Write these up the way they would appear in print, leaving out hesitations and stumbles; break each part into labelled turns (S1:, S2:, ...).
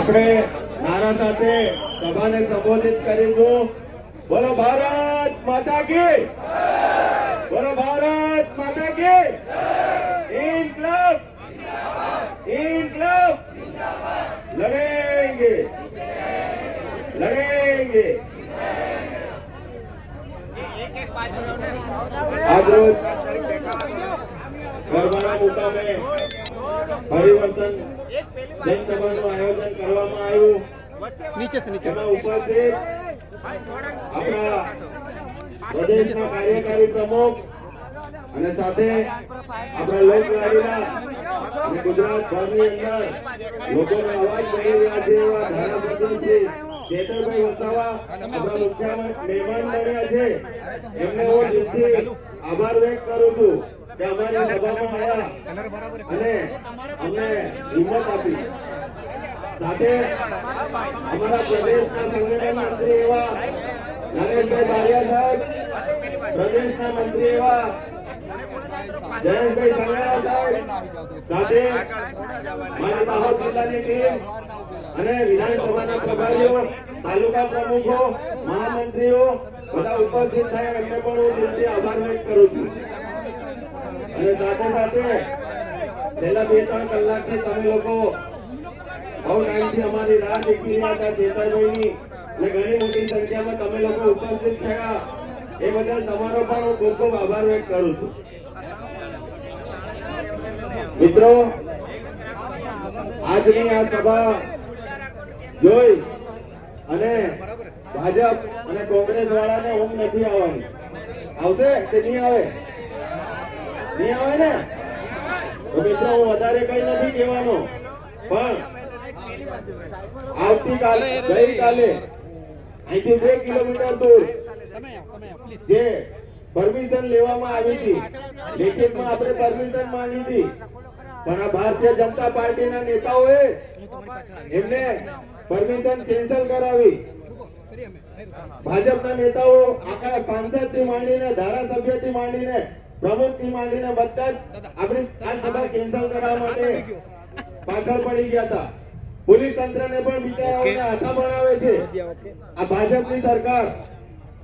S1: આપણે નારા સાથે સભાને સંબોધિત કરીશું. બોલો ભારત માતા કી, બોલો ભારત માતા કી. ઇન્કલાબ ઇન્કલાબ લડેંગે લડેંगे. आज रोज ગરબાના મુકામે પરિવર્તન જનસભાનું આયોજન કરવામાં આવ્યું. એમાં ઉપસ્થિત આપણા પ્રદેશના કાર્યકારી પ્રમુખ અને સાથે આપણા લોકલાડીલા અને ગુજરાતભરની અંદર લોકોનો અવાજ બની રહ્યા છે એવા ધારાસભ્ય ચેતરભાઈ વસાવા આપણા મુખ્ય મહેમાન બન્યા છે. એમને હું દિલથી આભાર વ્યક્ત કરું છું કે અમારી સભામાં આવ્યા અને અમને હિંમત આપી. સાથે અમારા પ્રદેશના સંગઠન મંત્રી એવા નરેશભાઈ બારિયા સાહેબ, પ્રદેશના મંત્રી એવા જયેશભાઈ સંઘાણા સાહેબ, સાથે મારી દાહોદ જિલ્લાની ટીમ અને વિધાનસભાના પ્રભારીઓ, તાલુકા પ્રમુખો, મહામંત્રીઓ બધા ઉપસ્થિત થયા. એમને પણ હું દિલથી આભાર વ્યક્ત કરું છું. અને સાથે સાથે છેલ્લા 2-3 કલાકથી તમે લોકો બહુ ટાઈમથી અમારી રાહ દેખી રહ્યા હતા ચેતરભાઈની, અને ઘણી મોટી સંખ્યામાં તમે લોકો ઉપસ્થિત થયા. એ બદલ તમારો પણ હું ખૂબ ખૂબ આભાર વ્યક્ત કરું છું. મિત્રો, આજની આ સભા જોઈ અને ભાજપ અને કોંગ્રેસ વાળાને ઊંઘ નથી આવવાની. આવશે કે નહીં આવે? નહીં આવે ને? તો મિત્રો, હું વધારે કઈ નથી કહેવાનો, પણ આવતીકાલે ગઈકાલે અહીંથી 2 કિલોમીટર દૂર જે પરમિશન લેવામાં આવી હતી, લેખિતમાં આપણે પરમિશન માંગી હતી, પણ આ ભારતીય જનતા પાર્ટીના નેતાઓએ એમને પરમિશન કેન્સલ કરાવી. ભાજપના નેતાઓ આખા સાંસદથી માંડીને, ધારાસભ્યથી માંડીને, પ્રમુખથી માંડીને બધા જ આપણી આ સભા કેન્સલ કરવા માટે પાછળ પડી ગયા હતા. પોલીસ તંત્રને પણ બિચારાઓને હાથા બનાવે છે. આ ભાજપની સરકાર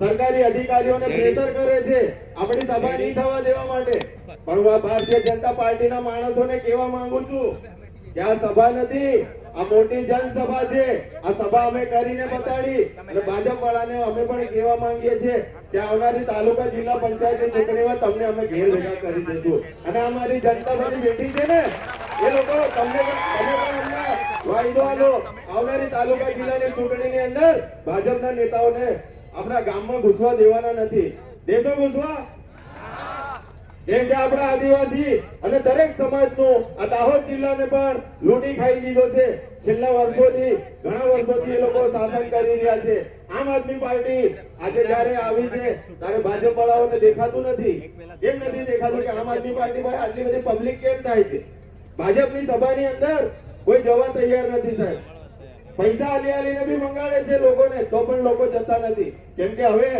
S1: સરકારી અધિકારીઓને પ્રેશર કરે છે આપણી સભા નહીં થવા દેવા માટે. પણ હું આ ભારતીય જનતા પાર્ટીના માણસોને કહેવા માંગુ છું કે આ સભા નથી, આ મોટી જનસભા છે. આ સભા અમે કરીને બતાડી અને ભાજપ વાળાને અમે પણ કહેવા માંગીએ છીએ કે આવનારી તાલુકા જિલ્લા પંચાયતની ચૂંટણીમાં તમને અમે ઘેર ભેગા કરી દઈશું. અને અમારી જનતા બધી બેઠી છે ને, એ લોકો તમે પણ અમને વાયદો આલો, આવનારી તાલુકા જિલ્લાની ચૂંટણીની અંદર ભાજપના નેતાઓને આપણા ગામમાં ઘૂસવા દેવાના નથી. દેશો ઘૂસવા? કેમ કે આપણા આદિવાસી અને દરેક સમાજનું આ દાહોદ જિલ્લાને પણ લૂંટી ખાઈ લીધો છે. છેલ્લા વર્ષોથી, ઘણા વર્ષોથી એ લોકો શાસન કરી રહ્યા છે. આમ આદમી પાર્ટી આજે જયારે આવી છે ત્યારે ભાજપ વાળાઓને દેખાતું નથી. કેમ નથી દેખાતું કે આમ આદમી પાર્ટી પર આટલી બધી પબ્લિક કેમ થાય છે? ભાજપની સભાની અંદર કોઈ જવા તૈયાર નથી સાહેબ. પૈસા આલી આલીને બી મંગાડે છે લોકોને, તો પણ લોકો જતા નથી. કેમ કે હવે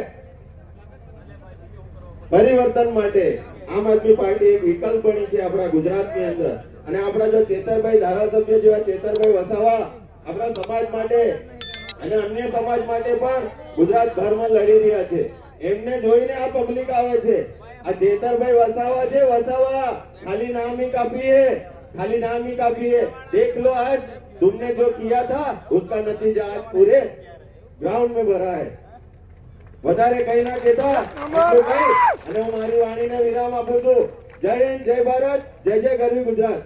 S1: પરિવર્તન માટે આમ આદમી પાર્ટી એક વિકલ્પ બની છે આપણા ગુજરાતની અંદર. અને આપણા જો ચેતરભાઈ ધારાસભ્ય જેવા ચેતરભાઈ વસાવા આપણા સમાજ માટે અને અન્ય સમાજ માટે પણ ગુજરાત ભરમાં લડી રહ્યા છે. એમને જોઈને આ પબ્લિક આવે છે. આ ચેતરભાઈ વસાવા છે, વસાવા ખાલી નામ ही काफी है, खाली नाम ही काफी है. देख लो आज तुमने जो किया था उसका नतीजा आज पूरे ग्राउंड में भरा है. વધારે કઈ ના કહેતા એટલું કહી અને હું મારી વાણીને વિરામ આપું છું. જય હિન્દ, જય ભારત, જય જય ગરવી ગુજરાત.